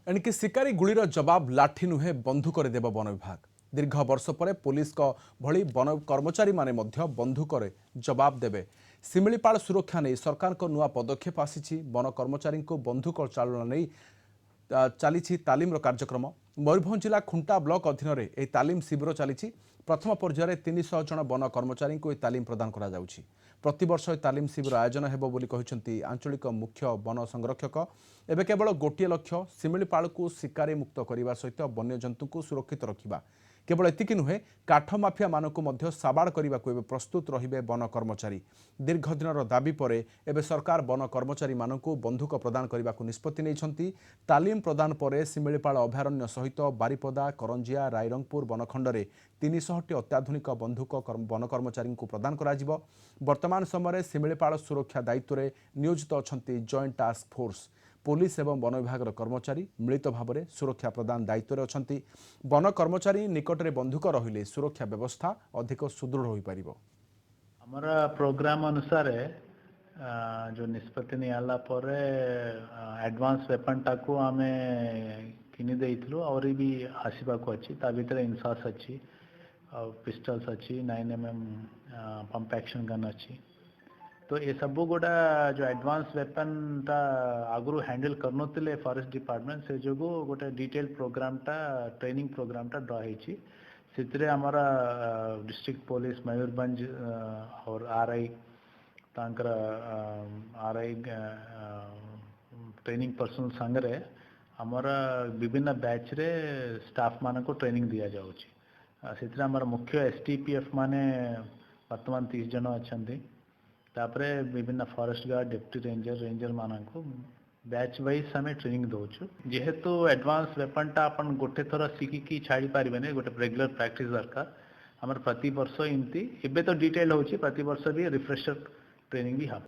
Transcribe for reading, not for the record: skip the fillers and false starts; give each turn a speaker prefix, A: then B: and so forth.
A: एणिकी शिकारी गुलीर जवाब लाठी नुहे बंधुक देव वन विभाग। दीर्घ वर्ष पर पुलिस भली वन कर्मचारी माने मध्य बंधुक जवाब देवे। शिमिलीपाल सुरक्षा नहीं सरकार को नुआ पदक्षेप आसी। वन कर्मचारी को बंधुक चालना नहीं चली तालीम कार्यक्रम। मयूरभंज जिला खुंटा ब्लॉक अधीन में यह तालीम शिविर चली। प्रथम पर्यायर 300 जन वन कर्मचारी को तालीम प्रदान करा जाउछि। प्रतिवर्ष तालीम शिविर आयोजन हेबो बोली कहिसंती आंचलिक मुख्य वन संरक्षक। एबे केवल गोटे लक्ष्य शिमिलीपाल को शिकारी मुक्त करने सहित वन्यजंतु को सुरक्षित रखा। केवल एतिक नुहे काठ माफिया मानकु मध्य साबाड़ करने को प्रस्तुत रहिबे वन कर्मचारी। दीर्घ दिनर दाबी पर एबे सरकार वन कर्मचारी मानकु बंधुक प्रदान करने को निष्पत्ति नेइछंती। तालीम प्रदान पर शिमिलीपाल अभयारण्य सहित बारिपदा करंजिया रायरंगपुर वनखंड में 300टी अत्याधुनिक बंधुक वन कर्मचारी को प्रदान करा। वर्तमान समय शिमिलीपाल सुरक्षा दायित्व में नियोजित अछंती जॉइंट टास्क फोर्स। पुलिस एवं वन विभाग कर्मचारी मिलित भाव में सुरक्षा प्रदान दायित्व में अछंती। वन कर्मचारी निकट में बंधुक रहिले सुरक्षा व्यवस्था अधिक सुदृढ़ हो पारिबो।
B: हमारा प्रोग्राम अनुसार जो निष्पत्ति नियाला पर एडवांस वेपन टाकू आमे किनि देइथलु और भी आसीबा को अछि। ता भीतर इंसास अछि, पिस्टल्स अछि, 9mm पंप एक्शन गन अछि। तो ये सब गोटा जो एडवांस वेपन ता आगुरु हैंडल करनोतिले फॉरेस्ट डिपार्टमेंट से जो गोटे डिटेल प्रोग्राम ता ट्रेनिंग प्रोग्राम ता ड्रा हेछि। सितरे हमारा डिस्ट्रिक्ट पुलिस मयूरभंज और आरआई तांकर आरआई ट्रेनिंग पर्सन संगरे हमारा विभिन्न बैच रे स्टाफ मान को ट्रेनिंग दिया जाउछि। सितरे हमारा मुख्य एसटीपीएफ माने वर्तमान 30 जन अछंती। तापरे विभिन्न फॉरेस्ट गार्ड डिप्टी रेंजर मानक बैच वाइज हमें ट्रेनिंग दौचु। जेहेतु एडवांस वेपन टा अपन गोटे थर शिखिकी छाड़ी पारे गोटे रेगुलर प्रैक्टिस दरकार। हमारे प्रति वर्ष इमती एबे तो डिटेल होची, प्रति वर्ष भी रिफ्रेशर ट्रेनिंग भी हम।